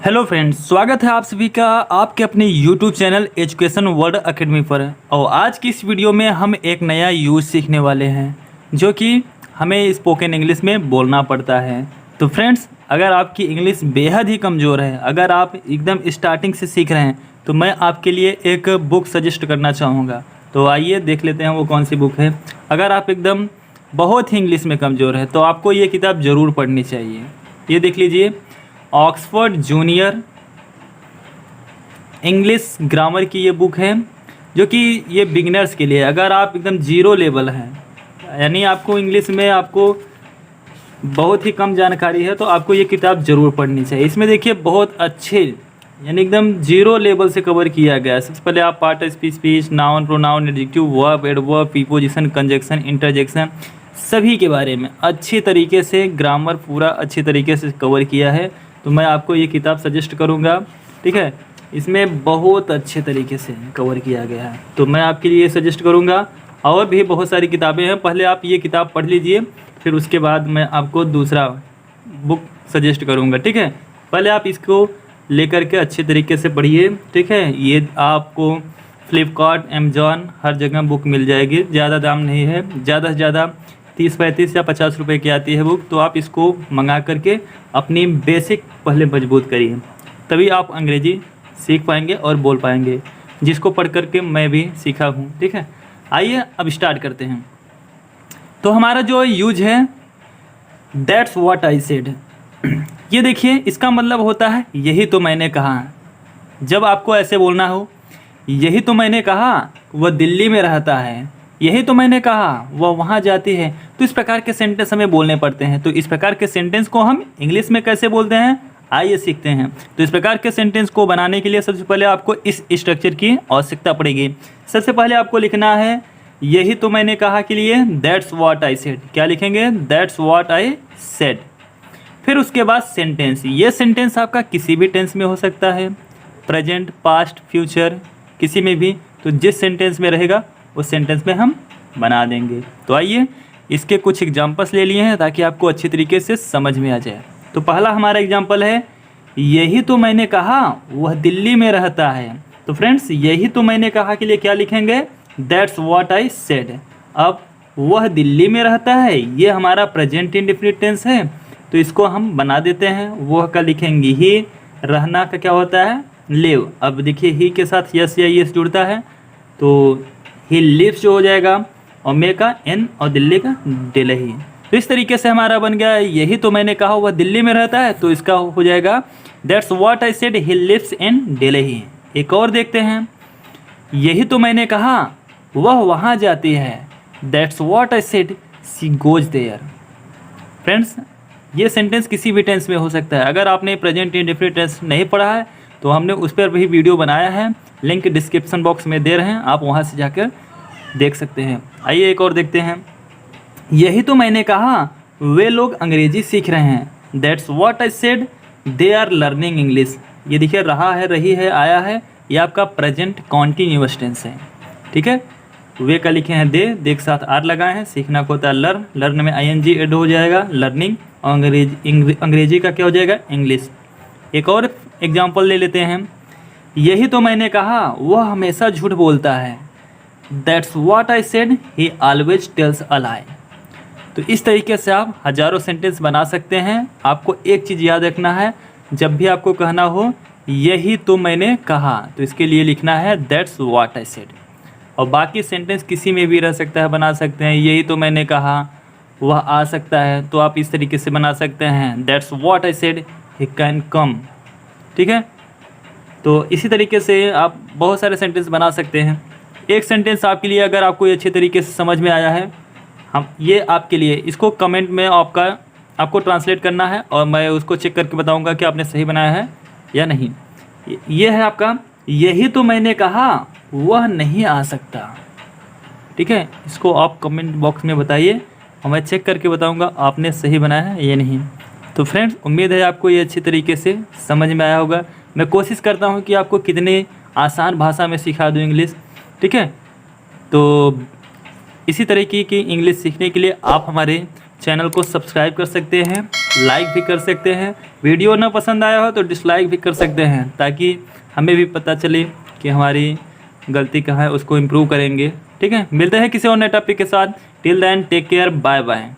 Hello friends, स्वागत है आप सभी का आपके अपने YouTube channel education world academy पर। और आज की इस वीडियो में हम एक नया यूज सीखने वाले हैं जो कि हमें स्पोकन इंग्लिश में बोलना पड़ता है। तो फ्रेंड्स, अगर आपकी इंग्लिश बेहद ही कमज़ोर है, अगर आप एकदम स्टार्टिंग से सीख रहे हैं, तो मैं आपके लिए एक बुक सजेस्ट करना चाहूँगा। तो आइए देख लेते हैं वो कौन सी बुक है। अगर आप एकदम बहुत ही इंग्लिश में कमज़ोर है तो आपको ये किताब ज़रूर पढ़नी चाहिए। ये देख लीजिए, ऑक्सफोर्ड जूनियर इंग्लिश ग्रामर की ये बुक है जो कि ये बिगिनर्स के लिए, अगर आप एकदम ज़ीरो लेवल हैं, यानी आपको इंग्लिश में आपको बहुत ही कम जानकारी है, तो आपको ये किताब ज़रूर पढ़नी चाहिए। इसमें देखिए बहुत अच्छे, यानी एकदम ज़ीरो लेवल से कवर किया गया है। सबसे पहले आप part speech, noun, pronoun, adjective, verb, adverb, preposition, conjunction, interjection सभी के बारे में अच्छी तरीके से ग्रामर पूरा अच्छी तरीके से कवर किया है। तो मैं आपको ये किताब सजेस्ट करूँगा, ठीक है। इसमें बहुत अच्छे तरीके से कवर किया गया है, तो मैं आपके लिए सजेस्ट करूँगा। और भी बहुत सारी किताबें हैं, पहले आप ये किताब पढ़ लीजिए, फिर उसके बाद मैं आपको दूसरा बुक सजेस्ट करूँगा, ठीक है। पहले आप इसको लेकर के अच्छे तरीके से पढ़िए, ठीक है। ये आपको फ्लिपकार्ट, अमेज़ॉन हर जगह बुक मिल जाएगी, ज़्यादा दाम नहीं है, ज़्यादा से ज़्यादा 30-35 या 50 रुपए की आती है बुक। तो आप इसको मंगा करके अपनी बेसिक पहले मजबूत करिए, तभी आप अंग्रेजी सीख पाएंगे और बोल पाएंगे, जिसको पढ़ करके मैं भी सीखा हूँ, ठीक है। आइए अब स्टार्ट करते हैं। तो हमारा जो यूज है, दैट्स व्हाट आई सेड, ये देखिए इसका मतलब होता है यही तो मैंने कहा। जब आपको ऐसे बोलना हो, यही तो मैंने कहा वह दिल्ली में रहता है, यही तो मैंने कहा वह वहाँ जाती है, तो इस प्रकार के सेंटेंस हमें बोलने पड़ते हैं। तो इस प्रकार के सेंटेंस को हम इंग्लिश में कैसे बोलते हैं, आइए सीखते हैं। तो इस प्रकार के सेंटेंस को बनाने के लिए सबसे पहले आपको इस स्ट्रक्चर की आवश्यकता पड़ेगी। सबसे पहले आपको लिखना है यही तो मैंने कहा के लिए दैट्स व्हाट आई सेड। क्या लिखेंगे? That's what I said. फिर उसके बाद सेंटेंस, ये सेंटेंस आपका किसी भी टेंस में हो सकता है, प्रेजेंट, पास्ट, फ्यूचर, किसी में भी। तो जिस सेंटेंस में रहेगा उस सेंटेंस में हम बना देंगे। तो आइए इसके कुछ एग्जांपल्स ले लिए हैं ताकि आपको अच्छी तरीके से समझ में आ जाए। तो पहला हमारा एग्जांपल है, यही तो मैंने कहा वह दिल्ली में रहता है। तो फ्रेंड्स, यही तो मैंने कहा के लिए क्या लिखेंगे? That's what I said. अब वह दिल्ली में रहता है, ये हमारा प्रेजेंट इंडेफिनिट टेंस है, तो इसको हम बना देते हैं। वह का लिखेंगे ही, रहना का क्या होता है? लिव। अब देखिए ही के साथ यस या यस जुड़ता है, तो ही लिव्स जो हो जाएगा, और मे का एन और दिल्ली का दिल्ली। तो इस तरीके से हमारा बन गया, यही तो मैंने कहा वह दिल्ली में रहता है, तो इसका हो जाएगा that's what I said he lives in Delhi. एक और देखते हैं, यही तो मैंने कहा वह वहाँ जाती है, that's what I said she goes there. Friends, ये सेंटेंस किसी भी टेंस में हो सकता है। अगर आपने प्रेजेंट इंडेफिनिट टेंस नहीं पढ़ा है तो हमने उस पर भी वीडियो बनाया है, लिंक डिस्क्रिप्शन बॉक्स में दे रहे हैं, आप वहां से जाकर देख सकते हैं। आइए एक और देखते हैं, यही तो मैंने कहा वे लोग अंग्रेजी सीख रहे हैं, that's what I said they are learning English. ये देखिए, रहा है, रही है, आया है, ये आपका प्रेजेंट कॉन्टिन्यूअस टेंस है, ठीक है। वे का लिखे हैं दे के साथ आर लगाए हैं, सीखना को होता है लर्न, लर्न में आईएनजी ऐड हो जाएगा, लर्निंग, और अंग्रेजी का क्या हो जाएगा? इंग्लिश। एक और एग्जाम्पल ले लेते हैं, यही तो मैंने कहा वह हमेशा झूठ बोलता है, that's what I said he always tells a lie. तो इस तरीके से आप हज़ारों सेंटेंस बना सकते हैं। आपको एक चीज़ याद रखना है, जब भी आपको कहना हो यही तो मैंने कहा, तो इसके लिए लिखना है दैट्स व्हाट आई सेड। और बाकी सेंटेंस किसी में भी रह सकता है, बना सकते हैं। यही तो मैंने कहा वह आ सकता है, तो आप इस तरीके से बना सकते हैं, that's what I said he can come, ठीक है। तो इसी तरीके से आप बहुत सारे सेंटेंस बना सकते हैं। एक सेंटेंस आपके लिए, अगर आपको ये अच्छे तरीके से समझ में आया है, हम ये आपके लिए, इसको कमेंट में आपको ट्रांसलेट करना है और मैं उसको चेक करके बताऊंगा कि आपने सही बनाया है या नहीं। ये है आपका, यही तो मैंने कहा वह नहीं आ सकता, ठीक है। इसको आप कमेंट बॉक्स में बताइए और मैं चेक करके बताऊंगा आपने सही बनाया है या नहीं। तो फ्रेंड्स, उम्मीद है आपको ये अच्छी तरीके से समझ में आया होगा। मैं कोशिश करता हूँ कि आपको कितने आसान भाषा में सिखा दूँ इंग्लिश, ठीक है। तो इसी तरीके की इंग्लिश सीखने के लिए आप हमारे चैनल को सब्सक्राइब कर सकते हैं लाइक भी कर सकते हैं। वीडियो ना पसंद आया हो तो डिसलाइक भी कर सकते हैं, ताकि हमें भी पता चले कि हमारी गलती कहाँ है, उसको इम्प्रूव करेंगे। ठीक है, मिलते हैं किसी और नए टॉपिक के साथ। Till then take care, bye bye.